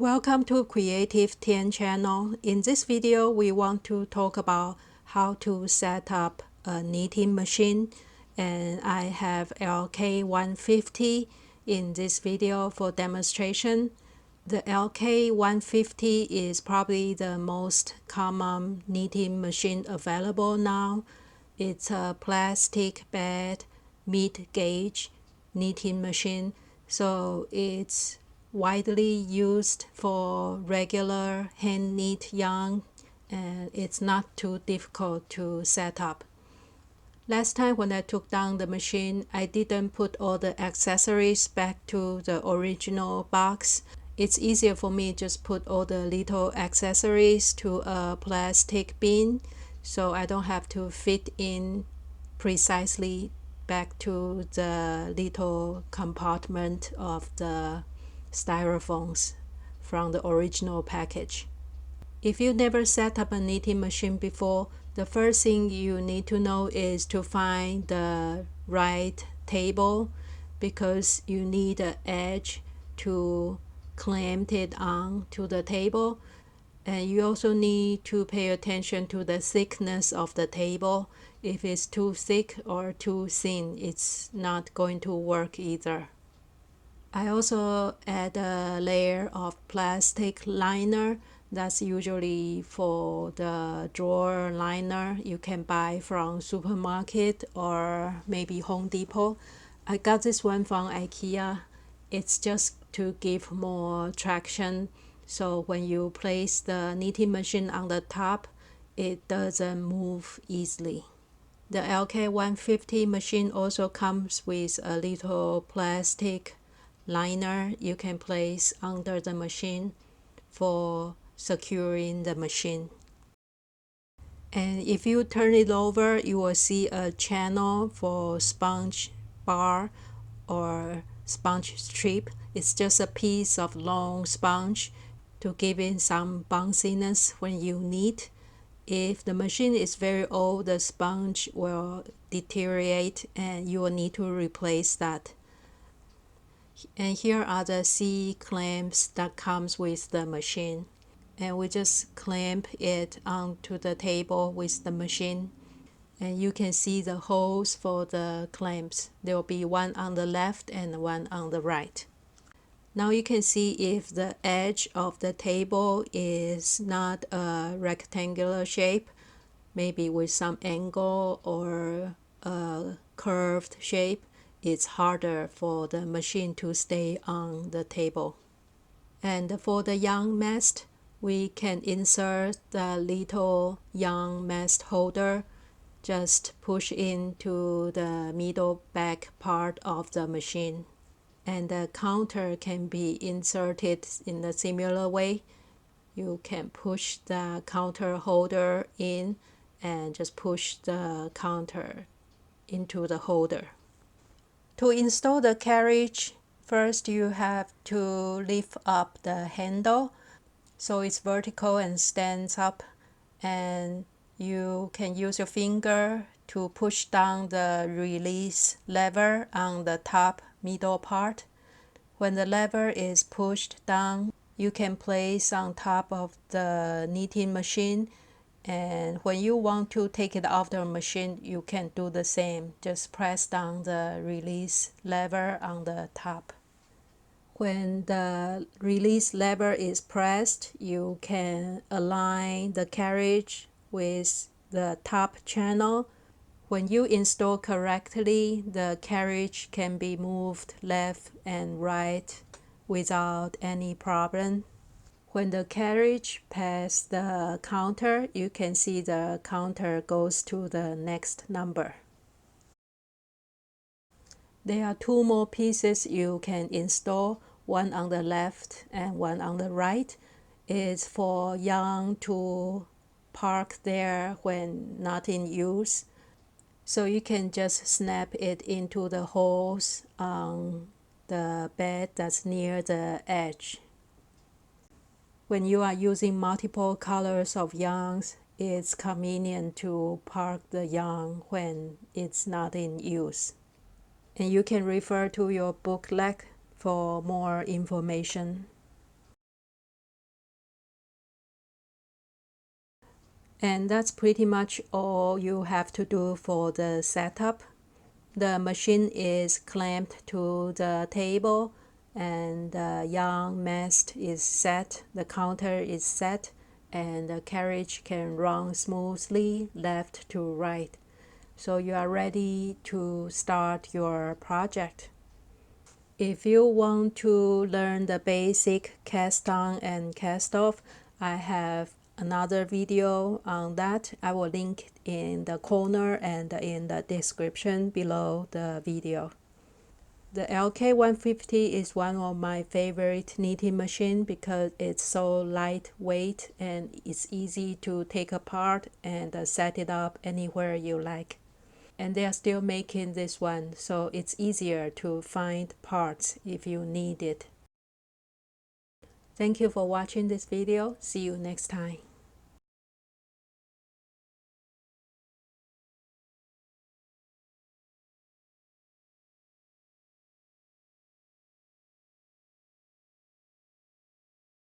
Welcome to Creative 10 channel. In this video, we want to talk about how to set up a knitting machine, and I have LK150 in this video for demonstration. The LK150 is probably the most common knitting machine available now. It's a plastic bed mid-gauge knitting machine, so it's widely used for regular hand knit yarn, and it's not too difficult to set up. Last time when I took down the machine, I didn't put all the accessories back to the original box. It's easier for me just put all the little accessories to a plastic bin, so I don't have to fit in precisely back to the little compartment of the styrofoams from the original package. If you never set up a knitting machine before, the first thing you need to know is to find the right table, because you need an edge to clamp it on to the table, and you also need to pay attention to the thickness of the table. If it's too thick or too thin, it's not going to work either. I also add a layer of plastic liner. That's usually for the drawer liner you can buy from supermarket or maybe Home Depot. I got this one from IKEA. It's just to give more traction, so when you place the knitting machine on the top, it doesn't move easily. The LK150 machine also comes with a little plastic liner you can place under the machine for securing the machine. And if you turn it over, you will see a channel for sponge bar or sponge strip. It's just a piece of long sponge to give it some bounciness when you knit. If the machine is very old, the sponge will deteriorate and you will need to replace that. And here are the C clamps that comes with the machine, and we just clamp it onto the table with the machine, and you can see the holes for the clamps. There will be one on the left and one on the right. Now you can see if the edge of the table is not a rectangular shape, maybe with some angle or a curved shape, it's harder for the machine to stay on the table. And for the yarn mast, we can insert the little yarn mast holder. Just push into the middle back part of the machine. And the counter can be inserted in a similar way. You can push the counter holder in and just push the counter into the holder. To install the carriage, first you have to lift up the handle so it's vertical and stands up, and you can use your finger to push down the release lever on the top middle part. When the lever is pushed down, you can place on top of the knitting machine, and when you want to take it off the machine, you can do the same. Just press down the release lever on the top. When the release lever is pressed, you can align the carriage with the top channel. When you install correctly, the carriage can be moved left and right without any problem. When the carriage passes the counter, you can see the counter goes to the next number. There are two more pieces you can install, one on the left and one on the right. It's for yarn to park there when not in use. So you can just snap it into the holes on the bed that's near the edge. When you are using multiple colors of yarns, it's convenient to park the yarn when it's not in use. And you can refer to your booklet for more information. And that's pretty much all you have to do for the setup. The machine is clamped to the table and the yarn mast is set, the counter is set, and the carriage can run smoothly left to right. So you are ready to start your project. If you want to learn the basic cast on and cast off, I have another video on that. I will link in the corner and in the description below the video. The LK150 is one of my favorite knitting machine because it's so lightweight and it's easy to take apart and set it up anywhere you like. And they are still making this one, so it's easier to find parts if you need it. Thank you for watching this video. See you next time.